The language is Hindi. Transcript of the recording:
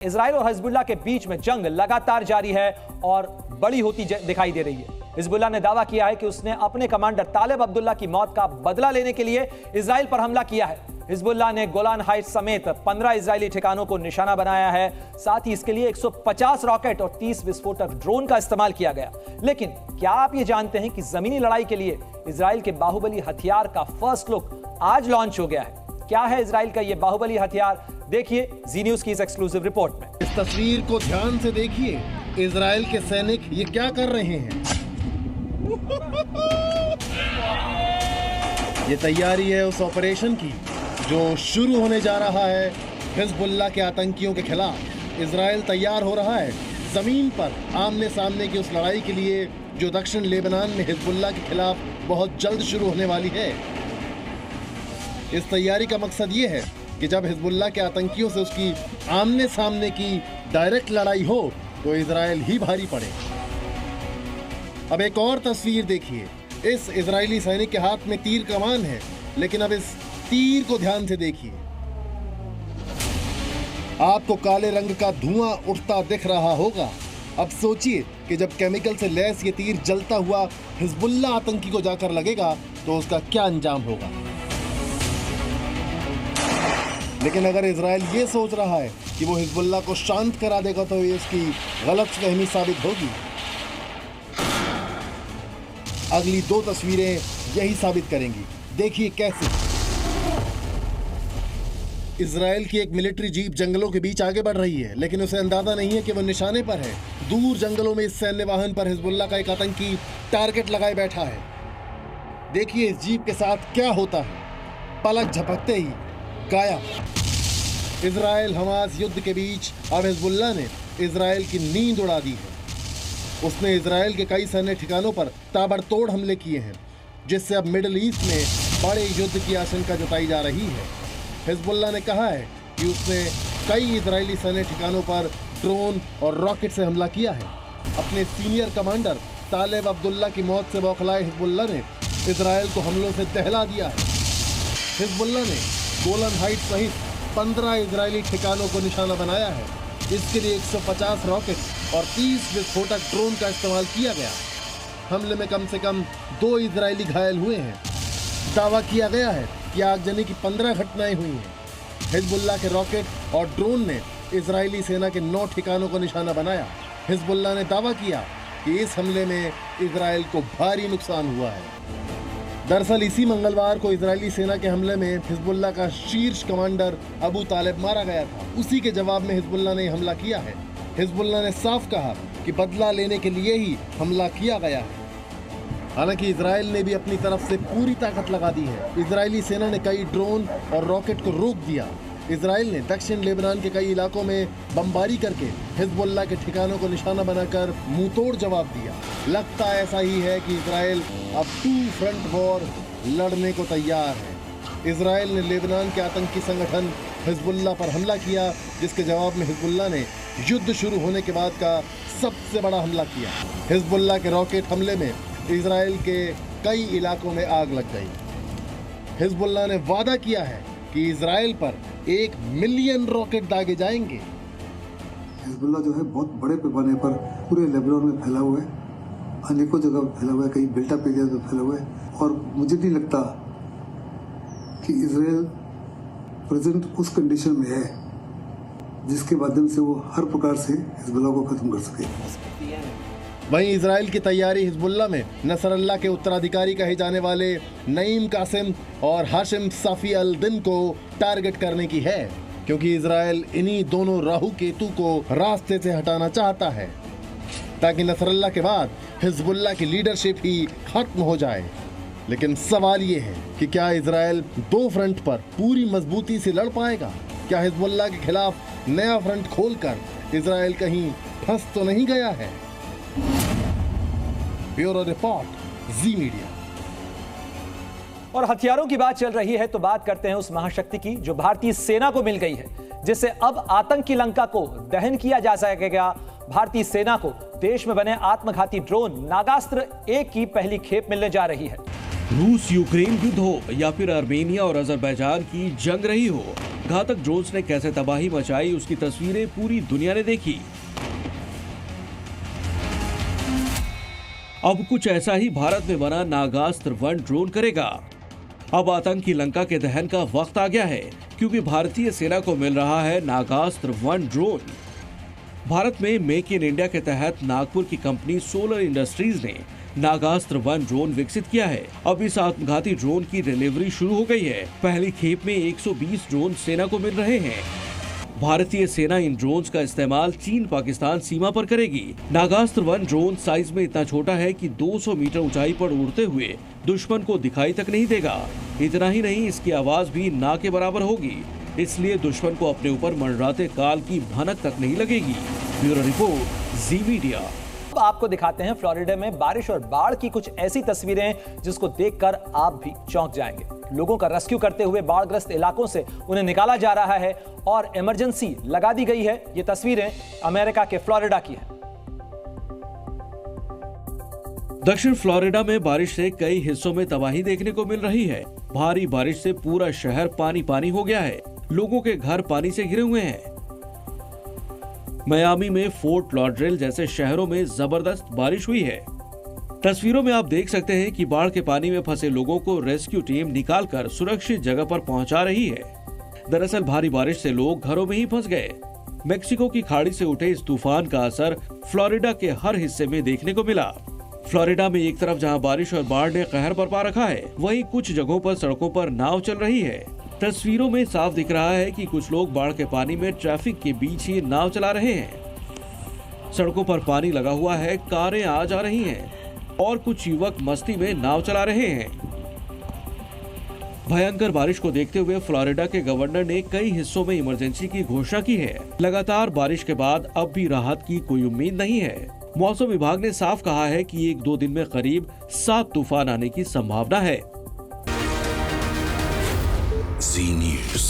इजराइल और हिजबुल्लाह के बीच में जंग लगातार जारी है और बड़ी होती दिखाई दे रही है। हिजबुल्लाह ने दावा किया है कि उसने अपने कमांडर तालिब अब्दुल्ला की मौत का बदला लेने के लिए इजराइल पर हमला किया है। हिजबुल्लाह ने गोलान हाइट्स समेत 15 इजरायली ठिकानों को निशाना बनाया है। साथ ही इसके लिए 150 रॉकेट और 30 विस्फोटक ड्रोन का इस्तेमाल किया गया। लेकिन क्या आप ये जानते हैं कि जमीनी लड़ाई के लिए इजराइल के बाहुबली हथियार का फर्स्ट लुक आज लॉन्च हो गया है? क्या है इजराइल का ये बाहुबली हथियार? देखिए जी न्यूज की इस एक्सक्लूसिव रिपोर्ट में। इस तस्वीर को ध्यान से देखिए, इजराइल के सैनिक ये क्या कर रहे हैं। ये तैयारी है उस ऑपरेशन की जो शुरू होने जा रहा है हिजबुल्लाह के आतंकियों के खिलाफ। इजराइल तैयार हो रहा है जमीन पर आमने सामने की उस लड़ाई के लिए जो दक्षिण लेबनान में हिजबुल्लाह के खिलाफ बहुत जल्द शुरू होने वाली है। इस तैयारी का मकसद ये है कि जब हिजबुल्लाह के आतंकियों से उसकी आमने सामने की डायरेक्ट लड़ाई हो तो इजराइल ही भारी पड़े। अब एक और तस्वीर देखिए, इस इजरायली सैनिक के हाथ में तीर कमान है, लेकिन अब इस तीर को ध्यान से देखिए। आपको काले रंग का धुआं उठता दिख रहा होगा। अब सोचिए कि जब केमिकल से लैस ये तीर जलता हुआ हिजबुल्लाह आतंकी को जाकर लगेगा तो उसका क्या अंजाम होगा। लेकिन अगर इजराइल ये सोच रहा है कि वो हिजबुल्लाह को शांत करा देगा तो ये उसकी गलतफहमी साबित होगी। अगली दो तस्वीरें यही साबित करेंगी। देखिए कैसे इजराइल की एक मिलिट्री जीप जंगलों के बीच आगे बढ़ रही है, लेकिन उसे अंदाजा नहीं है कि वो निशाने पर है। दूर जंगलों में इस सैन्य वाहन पर हिजबुल्लाह का एक आतंकी टारगेट लगाए बैठा है। देखिए इस जीप के साथ क्या होता है। पलक झपकते ही गायब। इजराइल हमास युद्ध के बीच अब हिजबुल्लाह ने इजराइल की नींद उड़ा दी है। उसने इजराइल के कई सैन्य ठिकानों पर ताबड़तोड़ हमले किए हैं, जिससे अब मिडिल ईस्ट में बड़े युद्ध की आशंका जताई जा रही है। हिजबुल्लाह ने कहा है कि उसने कई इजरायली सैन्य ठिकानों पर ड्रोन और रॉकेट से हमला किया है। अपने सीनियर कमांडर तालिब अब्दुल्ला की मौत से बौखलाए हिजबुल्लाह ने इजराइल को हमलों से दहला दिया है। हिजबुल्लाह ने गोलान हाइट्स सहित 15 इजरायली ठिकानों को निशाना बनाया है। इसके लिए 150 रॉकेट और 30 विस्फोटक ड्रोन का इस्तेमाल किया गया। हमले में कम से कम 2 इजरायली घायल हुए हैं। दावा किया गया है कि आगजनी की 15 घटनाएं हुई हैं। हिजबुल्लाह के रॉकेट और ड्रोन ने इजरायली सेना के 9 ठिकानों को निशाना बनाया। हिजबुल्लाह ने दावा किया कि इस हमले में इजराइल को भारी नुकसान हुआ है। दरअसल इसी मंगलवार को इजरायली सेना के हमले में हिजबुल्लाह का शीर्ष कमांडर अबू तालिब मारा गया था। उसी के जवाब में हिजबुल्लाह ने हमला किया है। हिजबुल्लाह ने साफ कहा कि बदला लेने के लिए ही हमला किया गया है। हालांकि इजराइल ने भी अपनी तरफ से पूरी ताकत लगा दी है। इजरायली सेना ने कई ड्रोन और रॉकेट को रोक दिया। इजराइल ने दक्षिण लेबनान के कई इलाकों में बमबारी करके हिजबुल्लाह के ठिकानों को निशाना बनाकर मुंहतोड़ जवाब दिया। लगता ऐसा ही है कि इजराइल अब 2 फ्रंट वॉर लड़ने को तैयार है। इजराइल ने लेबनान के आतंकी संगठन हिजबुल्लाह पर हमला किया, जिसके जवाब में हिजबुल्लाह ने युद्ध शुरू होने के बाद का सबसे बड़ा हमला किया। हिजबुल्लाह के रॉकेट हमले में इजराइल के कई इलाकों में आग लग गई। हिजबुल्लाह ने वादा किया है कि इजराइल पर 1 मिलियन रॉकेट दागे जाएंगे। हिजबुल्लाह जो है बहुत बड़े पैमाने पर पूरे लेबनान में फैला हुआ है, अनेकों जगह फैला हुआ है, कई बिल्टअप एरिया में फैला हुआ है। और मुझे नहीं लगता कि इजराइल प्रेजेंट उस कंडीशन में है जिसके माध्यम से वो हर प्रकार से हिजबुल्लाह को खत्म कर सके। वहीं इजराइल की तैयारी हिजबुल्लाह में नसरल्लाह के उत्तराधिकारी कहे जाने वाले नईम कासिम और हाशिम साफी अल दिन को टारगेट करने की है, क्योंकि इजराइल इन्हीं दोनों राहु केतु को रास्ते से हटाना चाहता है ताकि नसरल्लाह के बाद हिजबुल्लाह की लीडरशिप ही खत्म हो जाए। लेकिन सवाल ये है कि क्या इजराइल 2 फ्रंट पर पूरी मजबूती से लड़ पाएगा? क्या हिजबुल्लाह के खिलाफ नया फ्रंट खोलकर इजराइल कहीं फंस तो नहीं गया है? ब्यूरो रिपोर्ट, जी मीडिया। और हथियारों की बात चल रही है तो बात करते हैं उस महाशक्ति की जो भारतीय सेना को मिल गई है, जिससे अब आतंक की लंका को दहन किया जा सकेगा। भारतीय सेना को देश में बने आत्मघाती ड्रोन नागास्त्र 1 की पहली खेप मिलने जा रही है। रूस यूक्रेन युद्ध हो या फिर आर्मेनिया और अजरबैजान की जंग रही हो, घातक ड्रोन्स ने कैसे तबाही मचाई उसकी तस्वीरें पूरी दुनिया ने देखी। अब कुछ ऐसा ही भारत में बना नागास्त्र 1 ड्रोन करेगा। अब आतंकी लंका के दहन का वक्त आ गया है, क्योंकि भारतीय सेना को मिल रहा है नागास्त्र 1 ड्रोन। भारत में मेक इन इंडिया के तहत नागपुर की कंपनी सोलर इंडस्ट्रीज ने नागास्त्र 1 ड्रोन विकसित किया है। अब इस आत्मघाती ड्रोन की डिलीवरी शुरू हो गई है। पहली खेप में 120 ड्रोन सेना को मिल रहे हैं। भारतीय सेना इन ड्रोन्स का इस्तेमाल चीन पाकिस्तान सीमा पर करेगी। नागास्त्र 1 ड्रोन साइज में इतना छोटा है कि 200 मीटर ऊंचाई पर उड़ते हुए दुश्मन को दिखाई तक नहीं देगा। इतना ही नहीं, इसकी आवाज भी ना के बराबर होगी, इसलिए दुश्मन को अपने ऊपर मंडराते काल की भनक तक नहीं लगेगी। ब्यूरो रिपोर्ट, जी मीडिया। अब आपको दिखाते हैं फ्लोरिडा में बारिश और बाढ़ की कुछ ऐसी तस्वीरें जिसको देखकर आप भी चौंक जाएंगे। लोगों का रेस्क्यू करते हुए बाढ़ग्रस्त इलाकों से उन्हें निकाला जा रहा है और इमरजेंसी लगा दी गई है। ये तस्वीरें अमेरिका के फ्लोरिडा की हैं। दक्षिण फ्लोरिडा में बारिश से कई हिस्सों में तबाही देखने को मिल रही है। भारी बारिश से पूरा शहर पानी पानी हो गया है। लोगों के घर पानी से घिरे हुए हैं। मियामी में फोर्ट लॉडरडेल जैसे शहरों में जबरदस्त बारिश हुई है। तस्वीरों में आप देख सकते हैं कि बाढ़ के पानी में फंसे लोगों को रेस्क्यू टीम निकालकर सुरक्षित जगह पर पहुंचा रही है। दरअसल भारी बारिश से लोग घरों में ही फंस गए। मेक्सिको की खाड़ी से उठे इस तूफान का असर फ्लोरिडा के हर हिस्से में देखने को मिला। फ्लोरिडा में एक तरफ जहां बारिश और बाढ़ ने कहर बरपा रखा है, वहीं कुछ जगहों पर सड़कों पर नाव चल रही है। तस्वीरों में साफ दिख रहा है कि कुछ लोग बाढ़ के पानी में ट्रैफिक के बीच ही नाव चला रहे हैं। सड़कों पर पानी लगा हुआ है, कारें आ जा रही हैं और कुछ युवक मस्ती में नाव चला रहे हैं। भयंकर बारिश को देखते हुए फ्लोरिडा के गवर्नर ने कई हिस्सों में इमरजेंसी की घोषणा की है। लगातार बारिश के बाद अब भी राहत की कोई उम्मीद नहीं है। मौसम विभाग ने साफ कहा है कि 1-2 दिन में करीब 7 तूफान आने की संभावना है। Z News।